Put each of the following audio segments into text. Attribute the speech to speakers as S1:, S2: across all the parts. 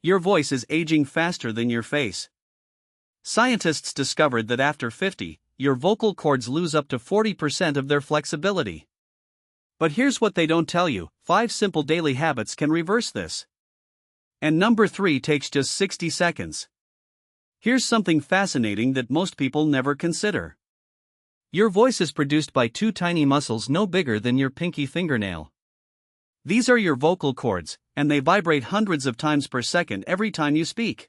S1: Your voice is aging faster than your face. Scientists discovered that after 50, your vocal cords lose up to 40% of their flexibility. But here's what they don't tell you: 5 simple daily habits can reverse this. And number 3 takes just 60 seconds. Here's something fascinating that most people never consider. Your voice is produced by 2 tiny muscles no bigger than your pinky fingernail. These are your vocal cords, and they vibrate hundreds of times per second every time you speak.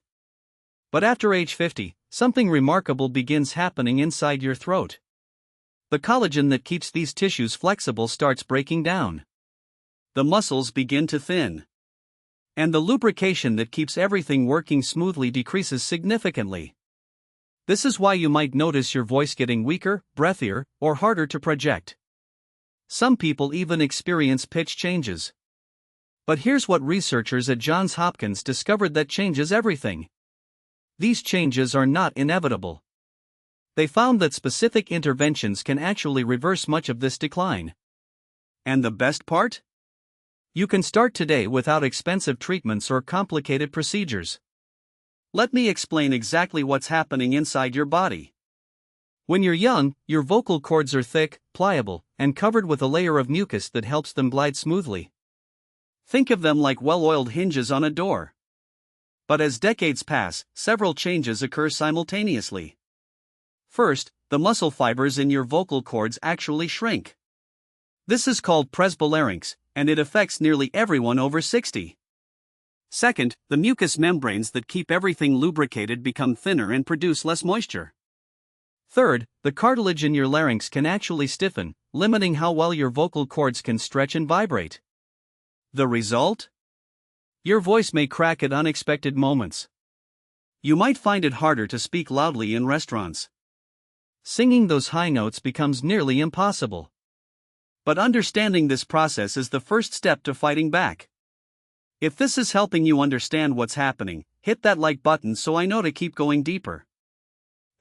S1: But after age 50, something remarkable begins happening inside your throat. The collagen that keeps these tissues flexible starts breaking down. The muscles begin to thin. And the lubrication that keeps everything working smoothly decreases significantly. This is why you might notice your voice getting weaker, breathier, or harder to project. Some people even experience pitch changes. But here's what researchers at Johns Hopkins discovered that changes everything. These changes are not inevitable. They found that specific interventions can actually reverse much of this decline. And the best part? You can start today without expensive treatments or complicated procedures. Let me explain exactly what's happening inside your body. When you're young, your vocal cords are thick, pliable, and covered with a layer of mucus that helps them glide smoothly. Think of them like well-oiled hinges on a door. But as decades pass, several changes occur simultaneously. First, the muscle fibers in your vocal cords actually shrink. This is called presbylarynx, and it affects nearly everyone over 60. Second, the mucous membranes that keep everything lubricated become thinner and produce less moisture. Third, the cartilage in your larynx can actually stiffen, limiting how well your vocal cords can stretch and vibrate. The result? Your voice may crack at unexpected moments. You might find it harder to speak loudly in restaurants. Singing those high notes becomes nearly impossible. But understanding this process is the first step to fighting back. If this is helping you understand what's happening, hit that like button so I know to keep going deeper.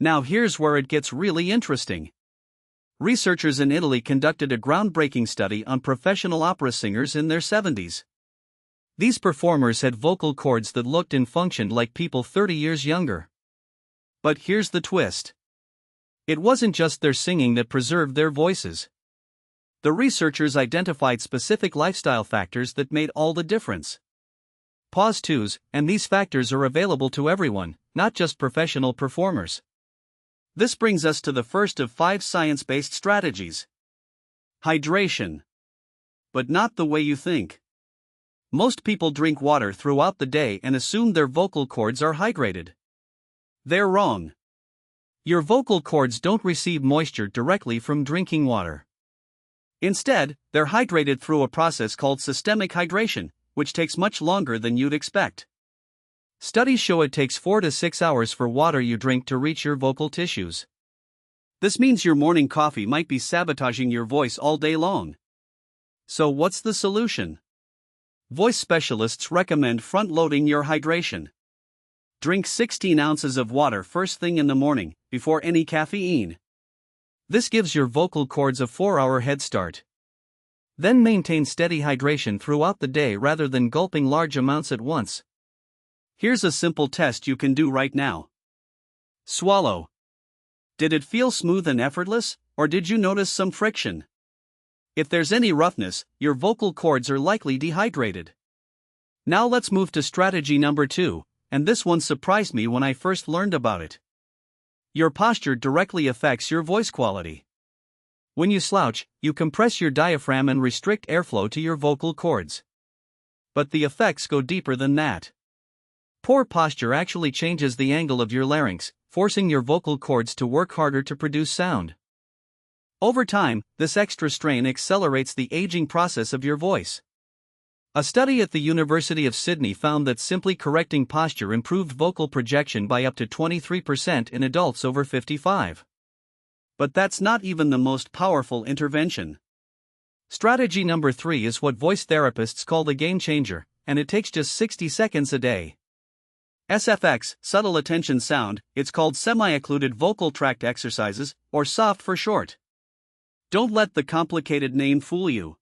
S1: Now here's where it gets really interesting. Researchers in Italy conducted a groundbreaking study on professional opera singers in their 70s. These performers had vocal cords that looked and functioned like people 30 years younger. But here's the twist. It wasn't just their singing that preserved their voices. The researchers identified specific lifestyle factors that made all the difference. Pause twos, and these factors are available to everyone, not just professional performers. This brings us to the first of 5 science-based strategies. Hydration. But not the way you think. Most people drink water throughout the day and assume their vocal cords are hydrated. They're wrong. Your vocal cords don't receive moisture directly from drinking water. Instead, they're hydrated through a process called systemic hydration, which takes much longer than you'd expect. Studies show it takes 4 to 6 hours for water you drink to reach your vocal tissues. This means your morning coffee might be sabotaging your voice all day long. So what's the solution? Voice specialists recommend front-loading your hydration. Drink 16 ounces of water first thing in the morning, before any caffeine. This gives your vocal cords a 4-hour head start. Then maintain steady hydration throughout the day rather than gulping large amounts at once. Here's a simple test you can do right now. Swallow. Did it feel smooth and effortless, or did you notice some friction? If there's any roughness, your vocal cords are likely dehydrated. Now let's move to strategy number 2, and this one surprised me when I first learned about it. Your posture directly affects your voice quality. When you slouch, you compress your diaphragm and restrict airflow to your vocal cords. But the effects go deeper than that. Poor posture actually changes the angle of your larynx, forcing your vocal cords to work harder to produce sound. Over time, this extra strain accelerates the aging process of your voice. A study at the University of Sydney found that simply correcting posture improved vocal projection by up to 23% in adults over 55. But that's not even the most powerful intervention. Strategy number 3 is what voice therapists call the game changer, and it takes just 60 seconds a day. SFX, subtle attention sound, it's called semi-occluded vocal tract exercises, or SOFT for short. Don't let the complicated name fool you.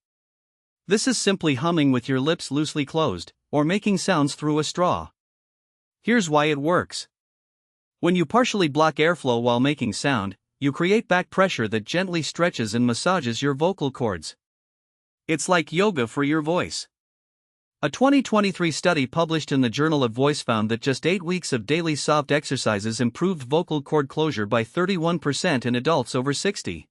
S1: This is simply humming with your lips loosely closed, or making sounds through a straw. Here's why it works. When you partially block airflow while making sound, you create back pressure that gently stretches and massages your vocal cords. It's like yoga for your voice. A 2023 study published in the Journal of Voice found that just 8 weeks of daily soft exercises improved vocal cord closure by 31% in adults over 60.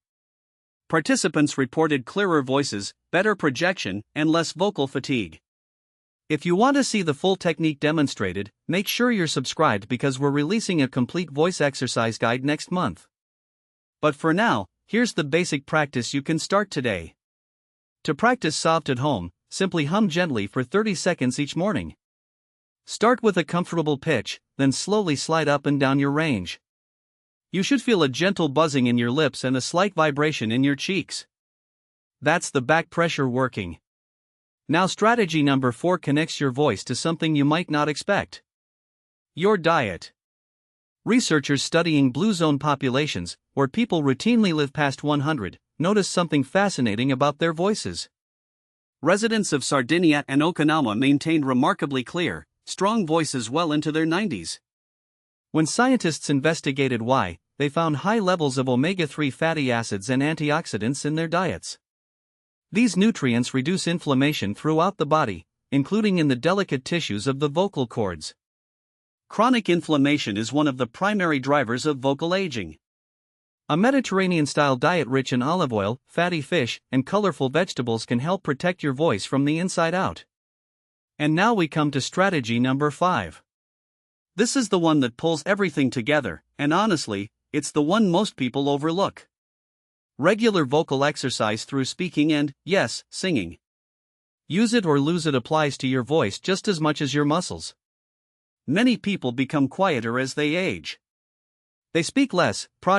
S1: Participants reported clearer voices, better projection, and less vocal fatigue. If you want to see the full technique demonstrated, make sure you're subscribed because we're releasing a complete voice exercise guide next month. But for now, here's the basic practice you can start today. To practice soft at home, simply hum gently for 30 seconds each morning. Start with a comfortable pitch, then slowly slide up and down your range. You should feel a gentle buzzing in your lips and a slight vibration in your cheeks. That's the back pressure working. Now strategy number 4 connects your voice to something you might not expect. Your diet. Researchers studying blue zone populations, where people routinely live past 100, noticed something fascinating about their voices. Residents of Sardinia and Okinawa maintained remarkably clear, strong voices well into their 90s. When scientists investigated why, they found high levels of omega-3 fatty acids and antioxidants in their diets. These nutrients reduce inflammation throughout the body, including in the delicate tissues of the vocal cords. Chronic inflammation is one of the primary drivers of vocal aging. A Mediterranean-style diet rich in olive oil, fatty fish, and colorful vegetables can help protect your voice from the inside out. And now we come to strategy number 5. This is the one that pulls everything together, and honestly, it's the one most people overlook. Regular vocal exercise through speaking and, yes, singing. Use it or lose it applies to your voice just as much as your muscles. Many people become quieter as they age. They speak less, project